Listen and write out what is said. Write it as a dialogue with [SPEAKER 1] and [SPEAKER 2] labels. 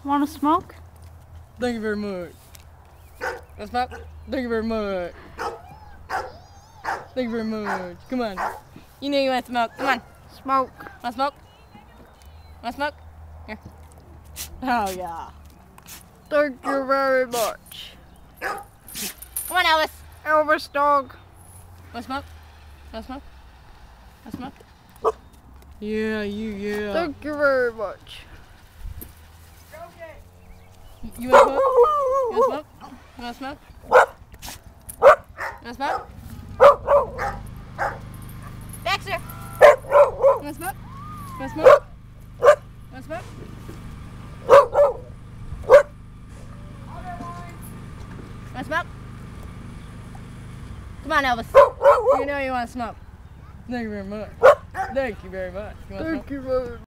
[SPEAKER 1] Want to smoke?
[SPEAKER 2] Thank you very much. Want smoke? Thank you very much. Thank you very much. Come on. You know you want to smoke. Come on.
[SPEAKER 1] Smoke.
[SPEAKER 2] Want smoke? Want smoke? Here. Oh yeah.
[SPEAKER 1] Thank you very much.
[SPEAKER 2] Come on, Elvis.
[SPEAKER 1] Elvis Dog.
[SPEAKER 2] Want smoke? Want smoke? Want smoke? Yeah, yeah.
[SPEAKER 1] Thank you very much.
[SPEAKER 2] You want smoke? You want smoke? You want smoke? You want smoke? Baxter! You want smoke? You want smoke? You want smoke? Want smoke? Come on, Elvis. You know you want to smoke. Thank you very much. Thank you very much. You want
[SPEAKER 1] Thank
[SPEAKER 2] smoke?
[SPEAKER 1] you very much.